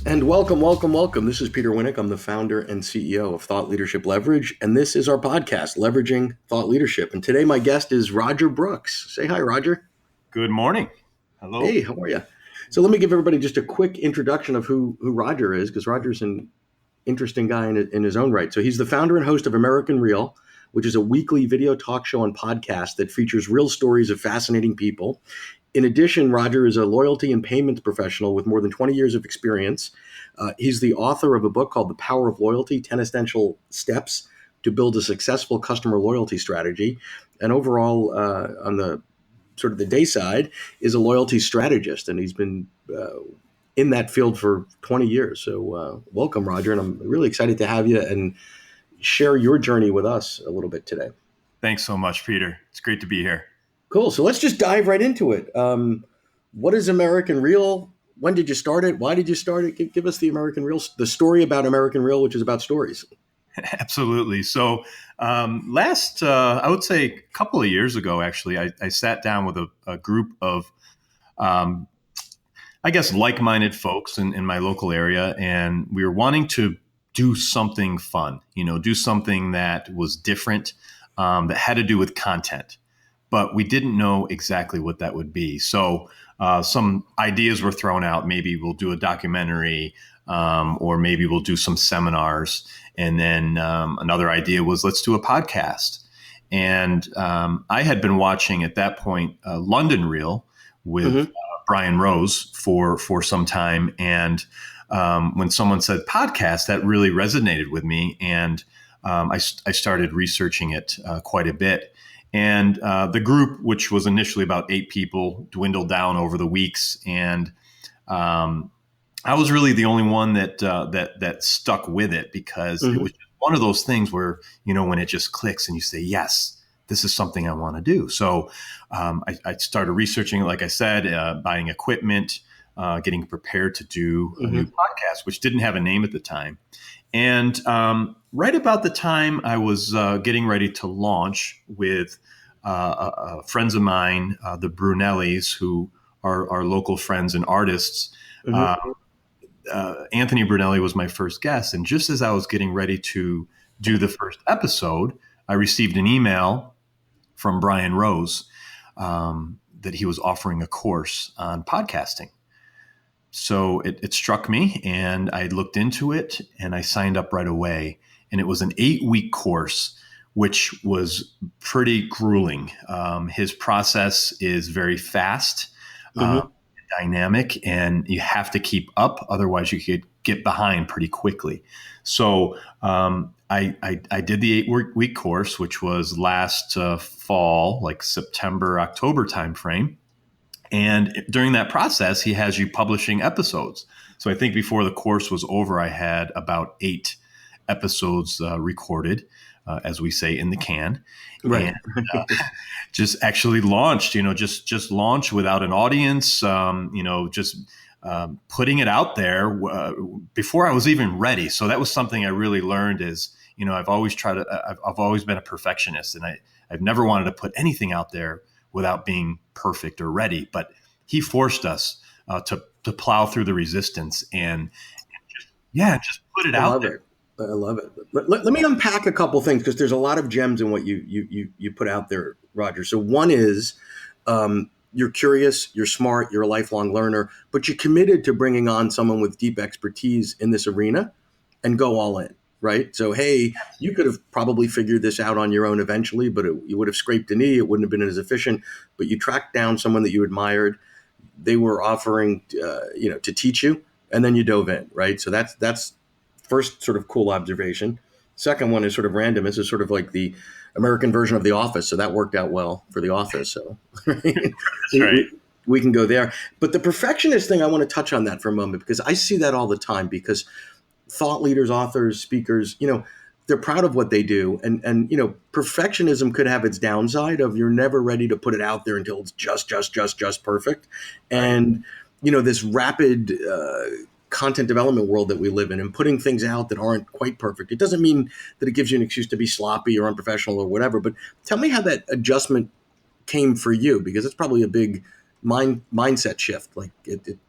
And welcome, welcome, welcome. This is Peter Winick. I'm the founder and CEO of Thought Leadership Leverage, and this is our podcast, Leveraging Thought Leadership. And today my guest is Roger Brooks. Say hi, Roger. Good morning. Hello. Hey, how are you? So let me give everybody just a quick introduction of who Roger is, because Roger's an interesting guy in his own right. So he's the founder and host of American Real, which is a weekly video talk show and podcast that features real stories of fascinating people. In addition, Roger is a loyalty and payments professional with more than 20 years of experience. He's the author of a book called The Power of Loyalty, 10 Essential Steps to Build a Successful Customer Loyalty Strategy. And overall, on the sort of the day side, is a loyalty strategist. And he's been in that field for 20 years. So welcome, Roger. And I'm really excited to have you and share your journey with us a little bit today. Thanks so much, Peter. It's great to be here. Cool. So let's just dive right into it. What is American Real? When did you start it? Why did you start it? Give us the American Real, the story about American Real, which is about stories. Absolutely. So I would say a couple of years ago, actually, I sat down with a group of, like-minded folks in my local area, and we were wanting to do something fun, do something that was different, that had to do with content. But we didn't know exactly what that would be. So some ideas were thrown out. Maybe we'll do a documentary, or maybe we'll do some seminars. And then another idea was, let's do a podcast. And I had been watching at that point London Real with Brian Rose for some time. And when someone said podcast, that really resonated with me. And I started researching it quite a bit. And the group, which was initially about 8 people, dwindled down over the weeks, and I was really the only one that stuck with it, because it was one of those things where, when it just clicks and you say, yes, this is something I want to do. So I started researching, like I said, buying equipment, getting prepared to do a new podcast, which didn't have a name at the time. And right about the time I was getting ready to launch with friends of mine, the Brunellis, who are local friends and artists. Anthony Brunelli was my first guest. And just as I was getting ready to do the first episode, I received an email from Brian Rose that he was offering a course on podcasting. So it struck me, and I looked into it, and I signed up right away. And it was an 8-week course, which was pretty grueling. His process is very fast, dynamic, and you have to keep up. Otherwise, you could get behind pretty quickly. So I did the 8-week course, which was last fall, like September, October timeframe. And during that process, he has you publishing episodes. So I think before the course was over, I had about 8 episodes recorded, as we say, in the can. Right. And just actually launched, just launch without an audience, putting it out there before I was even ready. So that was something I really learned is, I've always been a perfectionist, and I've never wanted to put anything out there without being perfect or ready. But he forced us to plow through the resistance and just put it out there. I love it. Let me unpack a couple things, because there's a lot of gems in what you put out there, Roger. So one is you're curious, you're smart, you're a lifelong learner, but you're committed to bringing on someone with deep expertise in this arena and go all in. Right. So, hey, you could have probably figured this out on your own eventually, but you would have scraped a knee. It wouldn't have been as efficient. But you tracked down someone that you admired. They were offering, to teach you, and then you dove in. Right. So that's first sort of cool observation. Second one is sort of random. This is sort of like the American version of The Office. So that worked out well for The Office. So, Right. We can go there. But the perfectionist thing, I want to touch on that for a moment, because I see that all the time, because thought leaders, authors, speakers, they're proud of what they do. And perfectionism could have its downside of you're never ready to put it out there until it's just perfect. And, this rapid content development world that we live in, and putting things out that aren't quite perfect, it doesn't mean that it gives you an excuse to be sloppy or unprofessional or whatever. But tell me how that adjustment came for you, because it's probably a big mindset shift. Like,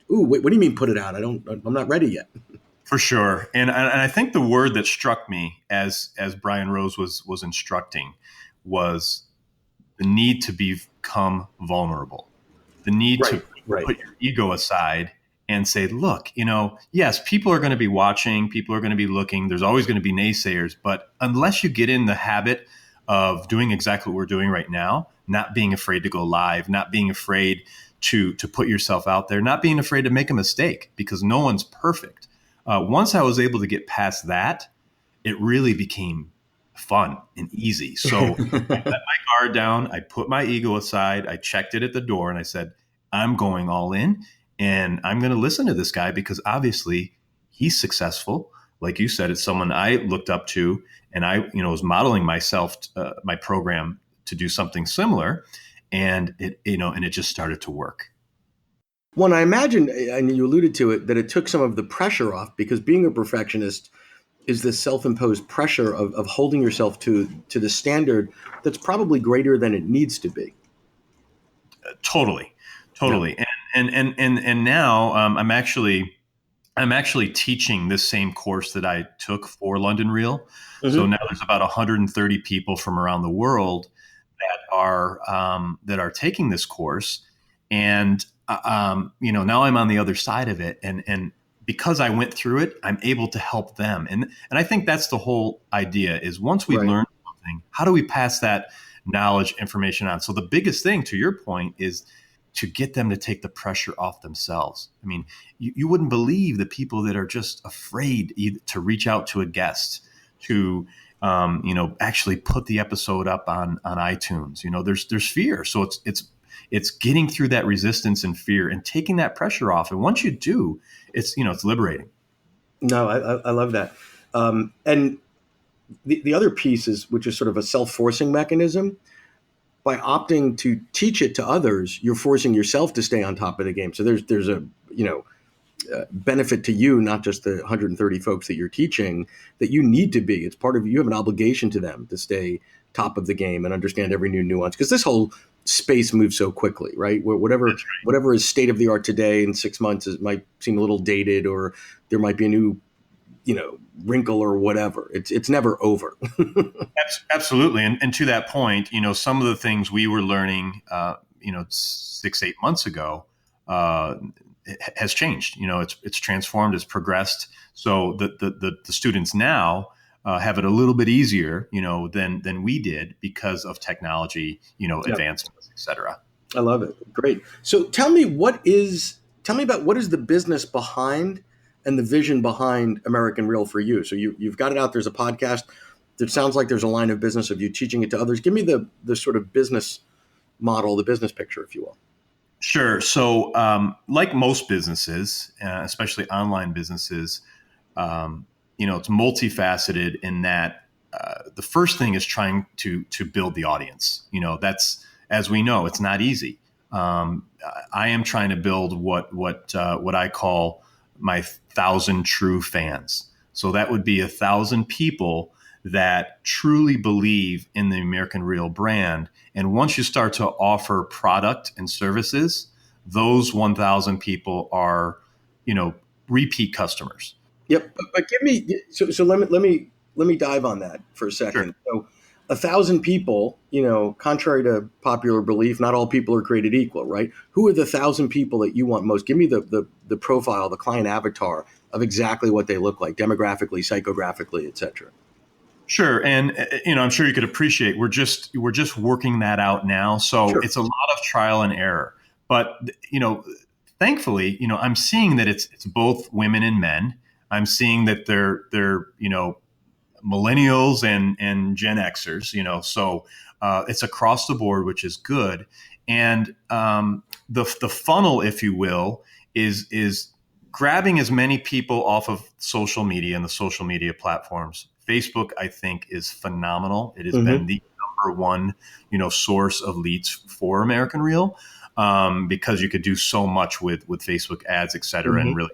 what do you mean put it out? I'm not ready yet. For sure. And I think the word that struck me as Brian Rose was instructing was the need to become vulnerable, the need to Right, right. put your ego aside and say, look, yes, people are going to be watching, people are going to be looking, there's always going to be naysayers, but unless you get in the habit of doing exactly what we're doing right now, not being afraid to go live, not being afraid to put yourself out there, not being afraid to make a mistake because no one's perfect. Once I was able to get past that, it really became fun and easy. So I let my guard down. I put my ego aside. I checked it at the door and I said, I'm going all in and I'm going to listen to this guy because obviously he's successful. Like you said, it's someone I looked up to and I, was modeling myself, my program to do something similar. And it just started to work. One, I imagine, and you alluded to it, that it took some of the pressure off because being a perfectionist is this self-imposed pressure of holding yourself to the standard that's probably greater than it needs to be. Totally, Yeah. totally. And now I'm actually teaching this same course that I took for London Real. So Hmm. now there's about 130 people from around the world that are taking this course, and now I'm on the other side of it, and because I went through it, I'm able to help them, and I think that's the whole idea is once we Right. learn something, how do we pass that knowledge, information on? So the biggest thing, to your point, is to get them to take the pressure off themselves. I mean, you wouldn't believe the people that are just afraid to reach out to a guest, to actually put the episode up on iTunes. There's fear, so it's getting through that resistance and fear and taking that pressure off. And once you do, it's liberating. No, I love that. And the other piece is, which is sort of a self-forcing mechanism. By opting to teach it to others, you're forcing yourself to stay on top of the game. So there's a benefit to you, not just the 130 folks that you're teaching, that you need to be. It's part of you have an obligation to them to stay top of the game and understand every new nuance because this whole space moves so quickly, right? Whatever is state of the art today in 6 months it might seem a little dated, or there might be a new wrinkle or whatever. It's never over. Absolutely. And to that point, some of the things we were learning, 6, 8 months ago, has changed. It's transformed, it's progressed. So the students now have it a little bit easier, than we did because of technology, Yeah. advancements, et cetera. I love it. Great. So tell me about what is the business behind and the vision behind American Real for you. So you've got it out. There's a podcast. It sounds like there's a line of business of you teaching it to others. Give me the sort of business model, the business picture, if you will. Sure. So, like most businesses, especially online businesses, it's multifaceted in that the first thing is trying to build the audience. That's, as we know, it's not easy. I am trying to build what I call my 1,000 true fans. So that would be 1,000 people that truly believe in the American Real brand. And once you start to offer product and services, those 1,000 people are, repeat customers. Yep. But give me so let me dive on that for a Sure. second. So 1,000 people, contrary to popular belief, not all people are created equal, right? Who are the 1,000 people that you want most? Give me the profile, the client avatar of exactly what they look like, demographically, psychographically, et cetera. Sure, and I'm sure you could appreciate we're just working that out now. So Sure. it's a lot of trial and error. But thankfully, I'm seeing that it's both women and men. I'm seeing that they're millennials and Gen Xers. So it's across the board, which is good. And the funnel, if you will, is grabbing as many people off of social media and the social media platforms. Facebook, I think, is phenomenal. It has been Mm-hmm. the number one, source of leads for American Real, because you could do so much with Facebook ads, et cetera, and Mm-hmm. really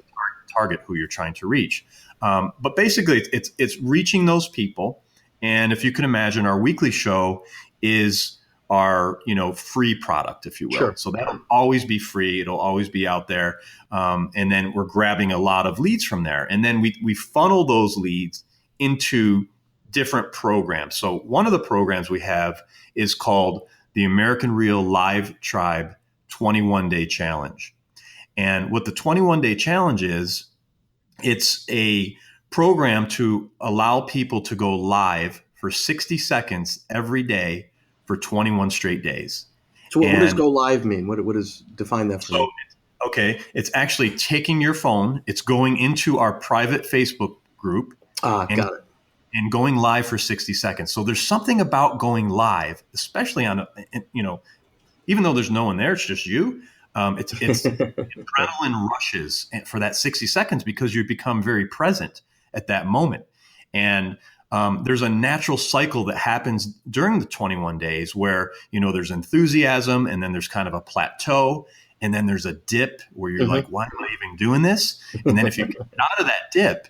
target who you're trying to reach. But basically, it's reaching those people. And if you can imagine, our weekly show is our, free product, if you will. Sure. So that'll always be free. It'll always be out there. And then we're grabbing a lot of leads from there. And then we funnel those leads into different programs. So one of the programs we have is called the American Real Live Tribe 21-Day Challenge. And what the 21-Day Challenge is, it's a program to allow people to go live for 60 seconds every day for 21 straight days. So what does And go live mean? What does define that for so, me? okay, it's actually taking your phone, it's going into our private Facebook group and Got it. and going live for 60 seconds. So there's something about going live, especially on even though there's no one there, it's just you. It's adrenaline rushes for that 60 seconds because you become very present at that moment. And there's a natural cycle that happens during the 21 days where, there's enthusiasm, and then there's kind of a plateau, and then there's a dip where you're like, why am I even doing this? And then if you get out of that dip,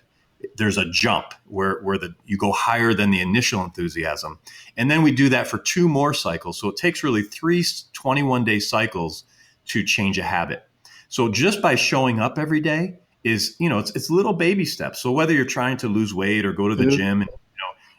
there's a jump where you go higher than the initial enthusiasm. And then we do that for 2 more cycles. So it takes really 3 21-day cycles to change a habit. So just by showing up every day is, it's little baby steps. So whether you're trying to lose weight or go to the gym, and,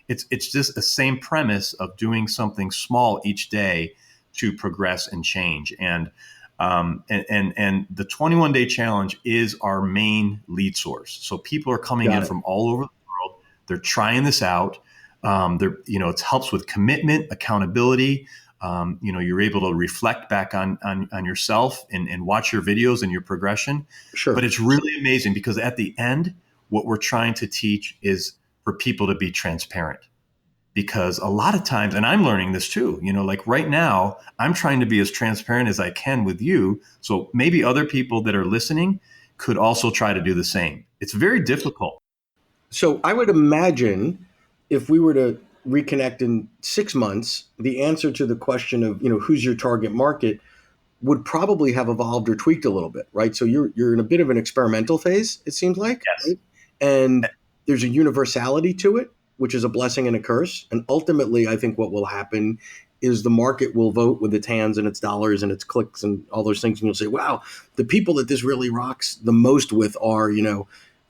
it's just the same premise of doing something small each day to progress and change. And the 21-day challenge is our main lead source. So people are coming in from all over the world. They're trying this out. It helps with commitment, accountability. You're able to reflect back on yourself and watch your videos and your progression. Sure. But it's really amazing because at the end, what we're trying to teach is for people to be transparent. Because a lot of times, and I'm learning this too, like right now, I'm trying to be as transparent as I can with you. So maybe other people that are listening could also try to do the same. It's very difficult. So I would imagine if we were to reconnect in 6 months, the answer to the question of, who's your target market would probably have evolved or tweaked a little bit, right? So you're in a bit of an experimental phase, it seems like. Yes. Right? And there's a universality to it, which is a blessing and a curse. And ultimately, I think what will happen is the market will vote with its hands and its dollars and its clicks and all those things. And you'll say, wow, the people that this really rocks the most with are,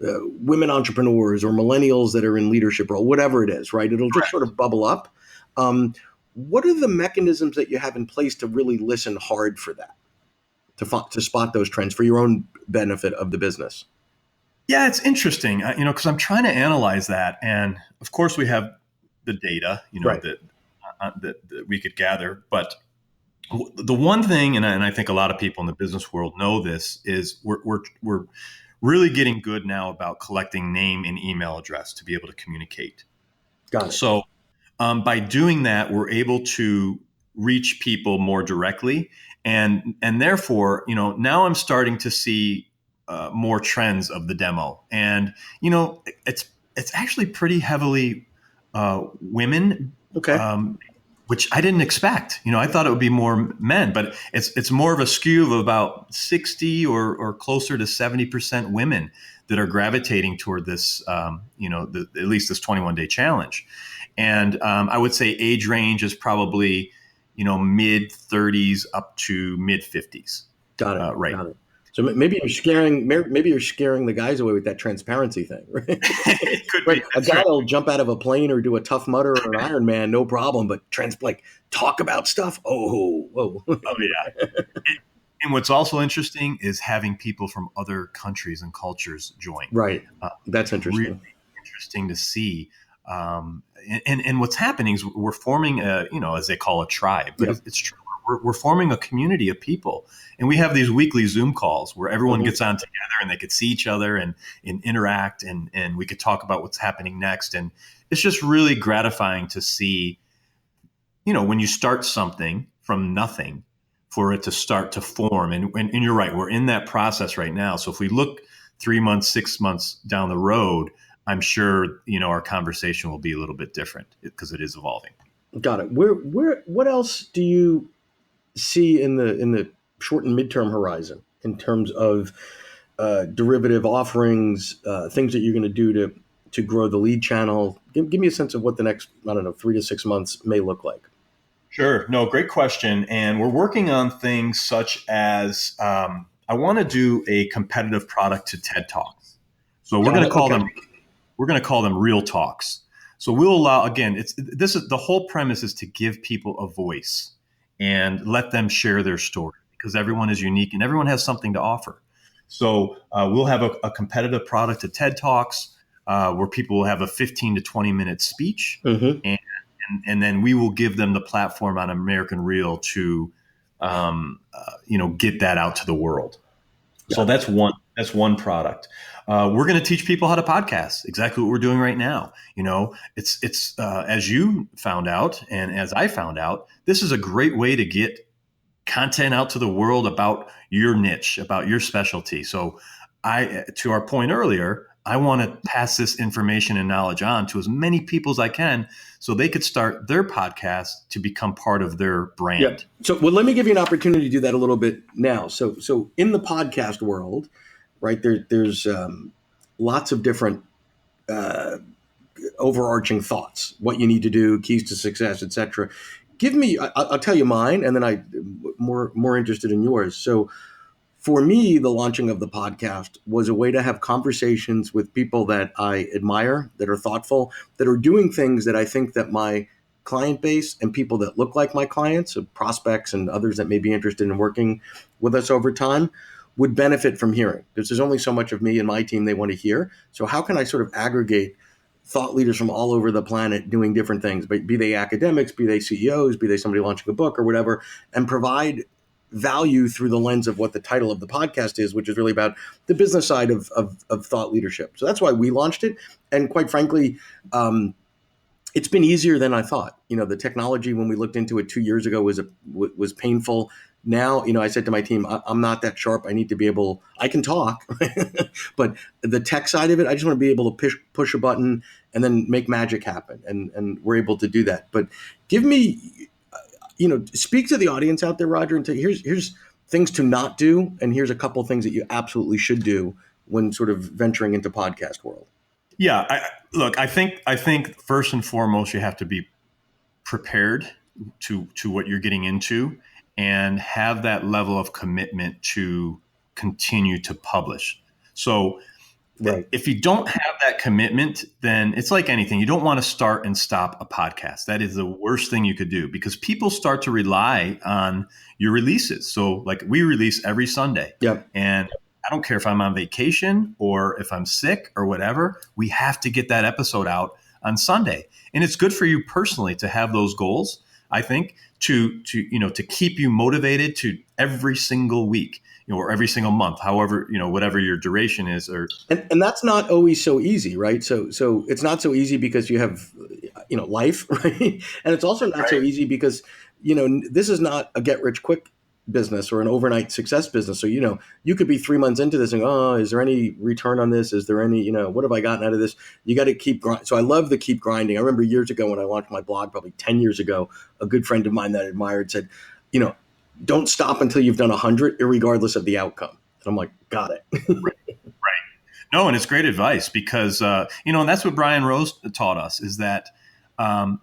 women entrepreneurs or millennials that are in leadership role, whatever it is, right? It'll just sort of bubble up. What are the mechanisms that you have in place to really listen hard for that, to spot those trends for your own benefit of the business? Yeah, it's interesting, because I'm trying to analyze that. And of course, we have the data, Right. that we could gather. But the one thing, and I think a lot of people in the business world know this, is we're really getting good now about collecting name and email address to be able to communicate. Got it. So by doing that, we're able to reach people more directly, and therefore, now I'm starting to see more trends of the demo, and it's actually pretty heavily women. Okay. Which I didn't expect. I thought it would be more men, but it's more of a skew of about 60 or closer to 70% women that are gravitating toward this, at least this 21-day challenge. And I would say age range is probably, mid 30s up to mid 50s. Got it. Right. Got it. So maybe you're scaring the guys away with that transparency thing, right? It could Right. be. A That's guy right. will jump out of a plane or do a Tough Mudder or an Iron Man, no problem. But talk about stuff. Oh, whoa. Oh yeah. And what's also interesting is having people from other countries and cultures join. Right. That's interesting. Really interesting to see. And what's happening is we're forming as they call a tribe, but Yep. it's true. We're forming a community of people, and we have these weekly Zoom calls where everyone gets on together and they could see each other and interact, and we could talk about what's happening next. And it's just really gratifying to see, when you start something from nothing, for it to start to form. And you're right, we're in that process right now. So if we look 3 months, 6 months down the road, I'm sure, our conversation will be a little bit different because it is evolving. Got it. What else do you see in the short and midterm horizon in terms of derivative offerings, things that you're going to do to grow the lead channel? Give me a sense of what the next, I don't know, 3 to 6 months may look like. Sure. No, great question. And we're working on things such as I want to do a competitive product to TED Talks. So Got it. Okay. we're going to call them real talks. So we'll allow, again, this is the whole premise is to give people a voice and let them share their story because everyone is unique and everyone has something to offer. So we'll have a competitive product to TED Talks where people will have a 15 to 20-minute speech, Mm-hmm. and then we will give them the platform on American Reel to get that out to the world. So Got it. that's one product. We're going to teach people how to podcast. Exactly what we're doing right now. It's as you found out and as I found out, this is a great way to get content out to the world about your niche, about your specialty. So to our point earlier, I want to pass this information and knowledge on to as many people as I can so they could start their podcast to become part of their brand. Yep. So, well, let me give you an opportunity to do that a little bit now. So in the podcast world, right, there's lots of different uh, overarching thoughts, what you need to do, keys to success, etc. Give me, I'll tell you mine, and then more interested in yours. So for me, the launching of the podcast was a way to have conversations with people that I admire, that are thoughtful, that are doing things that I think that my client base and people that look like my clients, so prospects and others that may be interested in working with us over time, would benefit from hearing. Because there's only so much of me and my team they want to hear. So how can I sort of aggregate thought leaders from all over the planet doing different things, but be they academics, be they CEOs, be they somebody launching a book or whatever, and provide value through the lens of what the title of the podcast is, which is really about the business side of thought leadership. So that's why we launched it. And quite frankly, it's been easier than I thought. The technology when we looked into it 2 years ago was painful. Now, I said to my team, I'm not that sharp. I need to be able, I can talk, but the tech side of it, I just want to be able to push a button and then make magic happen. And we're able to do that. But give me, speak to the audience out there, Roger, and here's things to not do. And here's a couple of things that you absolutely should do when sort of venturing into podcast world. Yeah, look, I think first and foremost, you have to be prepared to what you're getting into and have that level of commitment to continue to publish. So Right. if you don't have that commitment, then it's like anything. You don't want to start and stop a podcast. That is the worst thing you could do because people start to rely on your releases. So like we release every Sunday. Yep. And I don't care if I'm on vacation or if I'm sick or whatever, we have to get that episode out on Sunday. And it's good for you personally to have those goals, I think, to keep you motivated to every single week, or every single month, however, whatever your duration is. And that's not always so easy, right? So it's not so easy because you have, life, right? And it's also not so easy because, this is not a get rich quick business or an overnight success business. So, you could be 3 months into this and go, oh, is there any return on this? Is there any, what have I gotten out of this? You got to keep grinding. So I love the keep grinding. I remember years ago when I launched my blog, probably 10 years ago, a good friend of mine that I admired said, don't stop until you've done 100, regardless of the outcome. And I'm like, got it. Right. No, and it's great advice because, and that's what Brian Rose taught us is that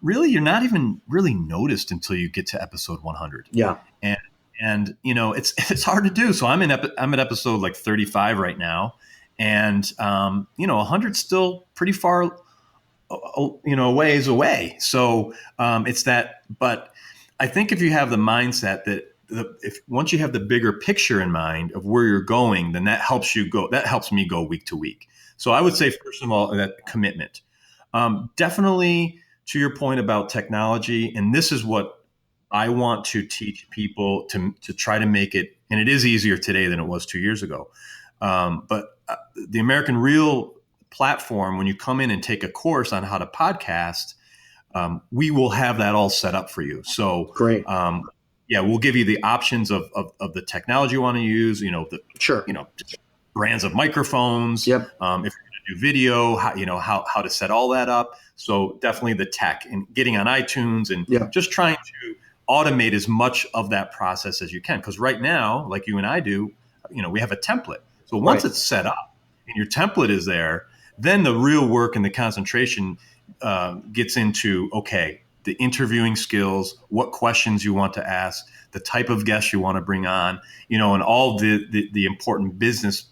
really you're not even really noticed until you get to episode 100. Yeah. And it's hard to do. So I'm at episode like 35 right now. And, 100's still pretty far, ways away. So it's that, but I think if you have the mindset that if once you have the bigger picture in mind of where you're going, then that helps me go week to week. So I would say, first of all, that commitment. Definitely to your point about technology, and this is what I want to teach people to try to make it, and it is easier today than it was 2 years ago. But the American Reel platform, when you come in and take a course on how to podcast, we will have that all set up for you. So Great. We'll give you the options of the technology you want to use, Sure. brands of microphones. Yep. If you're going to do video, how to set all that up. So definitely the tech and getting on iTunes and just trying to automate as much of that process as you can. Because right now, like you and I do, we have a template. So once it's set up and your template is there, then the real work and the concentration gets into, okay, the interviewing skills, what questions you want to ask, the type of guests you want to bring on, and all the important business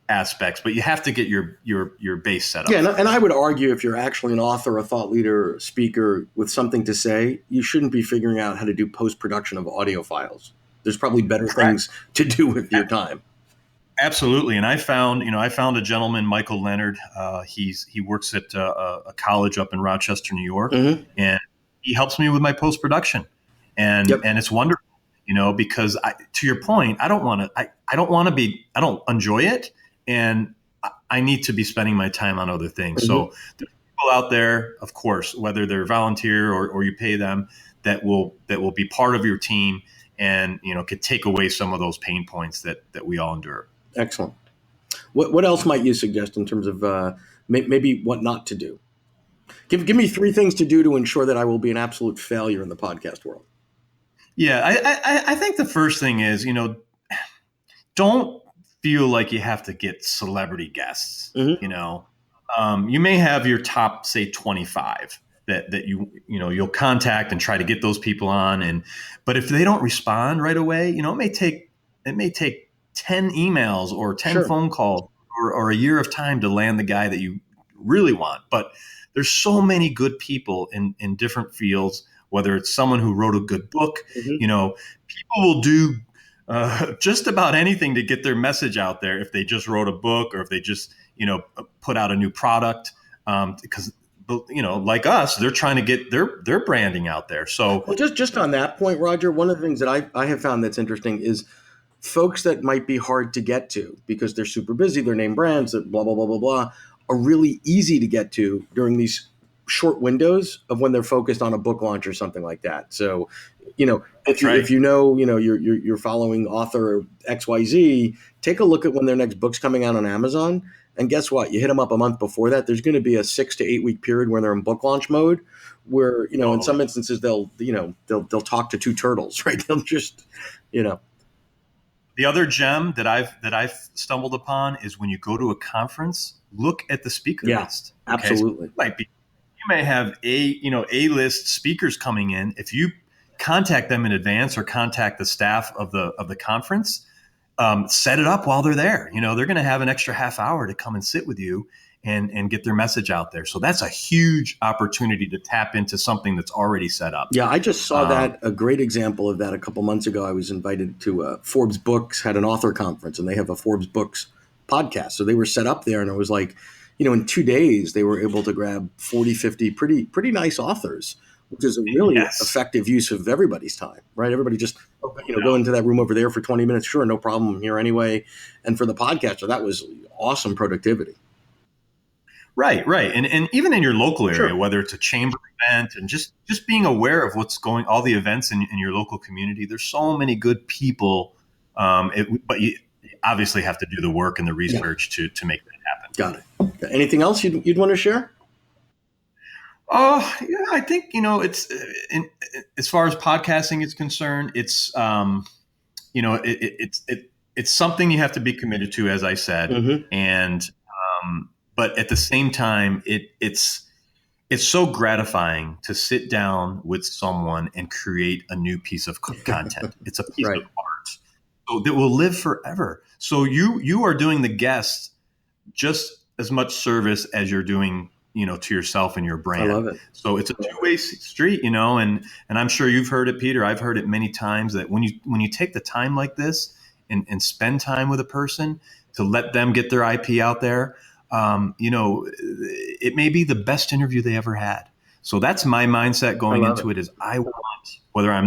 aspects. But you have to get your base set up. Yeah, and I would argue if you're actually an author, a thought leader, speaker with something to say, you shouldn't be figuring out how to do post-production of audio files. There's probably better things to do with your time. Absolutely, and I found a gentleman, Michael Leonard. He works at a college up in Rochester, New York, and he helps me with my post production, and it's wonderful, because to your point, I don't enjoy it, and I need to be spending my time on other things. So there's people out there, of course, whether they're volunteer or you pay them, that will be part of your team, and could take away some of those pain points that we all endure. Excellent. What else might you suggest in terms of maybe what not to do? Give me 3 things to do to ensure that I will be an absolute failure in the podcast world. Yeah, I think the first thing is, don't feel like you have to get celebrity guests. You may have your top, say, 25 that you'll contact and try to get those people on, but if they don't respond right away, it may take 10 emails or 10 phone calls or a year of time to land the guy that you really want. But there's so many good people in different fields, whether it's someone who wrote a good book, people will do just about anything to get their message out there if they just wrote a book or if they just, put out a new product, because like us, they're trying to get their branding out there. So just on that point, Roger, one of the things that I have found that's interesting is folks that might be hard to get to because they're super busy, their name brands, blah, blah, blah, blah, blah, are really easy to get to during these short windows of when they're focused on a book launch or something like that. So, if you're following author XYZ, take a look at when their next book's coming out on Amazon. And guess what? You hit them up a month before that. There's going to be a 6 to 8 week period where they're in book launch mode, where in some instances they'll talk to 2 turtles, right? They'll just The other gem that I've stumbled upon is when you go to a conference, look at the speaker list. Okay? Absolutely. So you may have A-list speakers coming in. If you contact them in advance or contact the staff of the conference, set it up while they're there. They're going to have an extra half hour to come and sit with you and get their message out there. So that's a huge opportunity to tap into something that's already set up. Yeah, I just saw a great example of that a couple months ago. I was invited to Forbes Books, had an author conference, and they have a Forbes Books podcast. So they were set up there, and it was like, in 2 days, they were able to grab 40, 50 pretty nice authors, which is a really effective use of everybody's time, right? Everybody just, go into that room over there for 20 minutes. Sure, no problem, I'm here anyway. And for the podcaster, that was awesome productivity. Right. And even in your local area, whether it's a chamber event and just being aware of what's all the events in your local community, there's so many good people, but you obviously have to do the work and the research to make that happen. Got it. Anything else you'd want to share? I think, it's as far as podcasting is concerned, it's, it's something you have to be committed to, as I said, and, but at the same time, it's so gratifying to sit down with someone and create a new piece of content. It's a piece of art that will live forever. So you are doing the guest just as much service as you're doing, to yourself and your brand. I love it. So it's a two-way street, and I'm sure you've heard it, Peter. I've heard it many times that when you take the time like this and spend time with a person to let them get their IP out there, it may be the best interview they ever had. So that's my mindset going into it is I want, whether I'm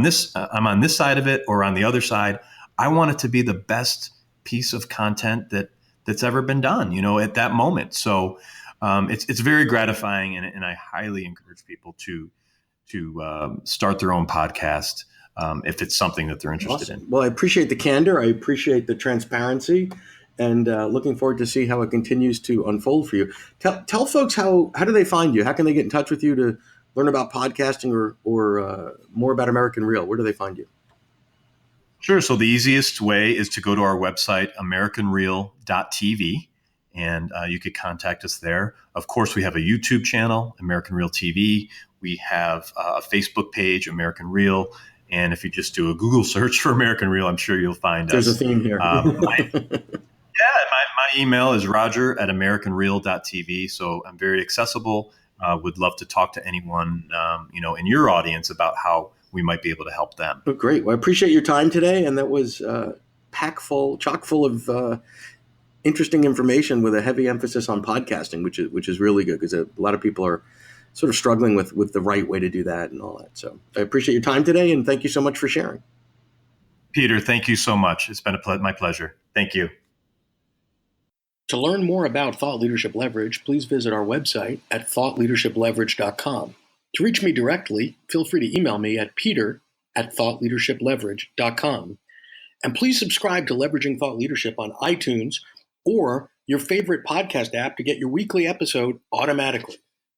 on this side of it or on the other side, I want it to be the best piece of content that's ever been done, at that moment. So it's very gratifying, and I highly encourage people to start their own podcast if it's something that they're interested in. Well, I appreciate the candor. I appreciate the transparency. And looking forward to see how it continues to unfold for you. Tell folks how do they find you? How can they get in touch with you to learn about podcasting or more about American Real? Where do they find you? Sure. So the easiest way is to go to our website, americanreal.tv, and you could contact us there. Of course, we have a YouTube channel, American Real TV. We have a Facebook page, American Real. And if you just do a Google search for American Real, I'm sure you'll find There's us. a theme here. My email is roger@americanreal.tv. So I'm very accessible. Would love to talk to anyone, in your audience about how we might be able to help them. Oh, great. Well, I appreciate your time today. And that was chock full of interesting information with a heavy emphasis on podcasting, which is really good because a lot of people are sort of struggling with the right way to do that and all that. So I appreciate your time today, and thank you so much for sharing. Peter, thank you so much. It's been my pleasure. Thank you. To learn more about Thought Leadership Leverage, please visit our website at thoughtleadershipleverage.com. To reach me directly, feel free to email me at peter@thoughtleadershipleverage.com. And please subscribe to Leveraging Thought Leadership on iTunes or your favorite podcast app to get your weekly episode automatically.